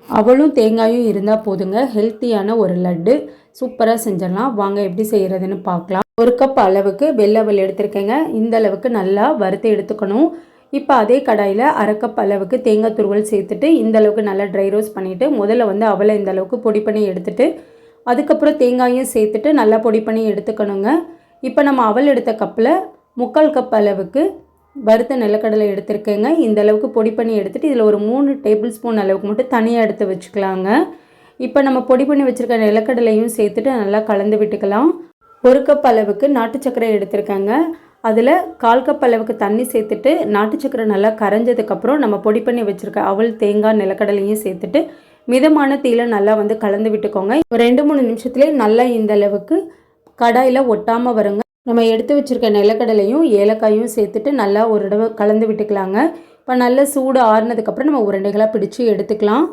அவளும் தேங்காயும் இருந்தால் போதுங்க, ஹெல்த்தியான ஒரு லட்டு சூப்பராக செஞ்சிடலாம். வாங்க எப்படி செய்கிறதுன்னு பார்க்கலாம். 1 கப் அளவுக்கு வெள்ளை அவல் எடுத்திருக்கேங்க. இந்த அளவுக்கு நல்லா வறுத்து எடுத்துக்கணும். இப்போ அதே கடாயில் 1/2 கப் அளவுக்கு தேங்காய் துருவல் சேர்த்துட்டு இந்த அளவுக்கு நல்லா ட்ரை ரோஸ்ட் பண்ணிவிட்டு முதல்ல வந்து அவலை இந்த அளவுக்கு பொடி பண்ணி எடுத்துகிட்டு அதுக்கப்புறம் தேங்காயும் சேர்த்துட்டு நல்லா பொடி பண்ணி எடுத்துக்கணுங்க. இப்போ நம்ம அவல் எடுத்த கப்பில் 3/4 கப் அளவுக்கு வறுத்த நிலக்கடலை எடுத்திருக்கேங்க. இந்த அளவுக்கு பொடி பண்ணி எடுத்துகிட்டு இதில் ஒரு 3 டேபிள் ஸ்பூன் அளவுக்கு மட்டும் தனியாக எடுத்து வச்சுக்கலாங்க. இப்போ நம்ம பொடி பண்ணி வச்சுருக்க நிலக்கடலையும் சேர்த்துட்டு நல்லா கலந்து விட்டுக்கலாம். 1 கப் அளவுக்கு நாட்டு சர்க்கரை எடுத்திருக்கேங்க. அதில் 1/4 கப் அளவுக்கு தண்ணி சேர்த்துட்டு நாட்டு சர்க்கரை நல்லா கரைஞ்சதுக்கப்புறம் நம்ம பொடி பண்ணி வச்சுருக்க அவல் தேங்காய் நிலக்கடலையும் சேர்த்துட்டு மிதமான தீயில நல்லா வந்து கலந்து விட்டுக்கோங்க. ஒரு 2-3 நிமிஷத்துலேயே நல்லா இந்த அளவுக்கு கடாயில் ஒட்டாமல் வருங்க. நம்ம எடுத்து வச்சுருக்க நிலக்கடலையும் ஏலக்காயும் சேர்த்துட்டு நல்லா ஒரு தடவை கலந்து விட்டுக்கலாங்க. இப்போ நல்லா சூடு ஆறுனதுக்கப்புறம் நம்ம உருண்டைகளாக பிடிச்சி எடுத்துக்கலாம்.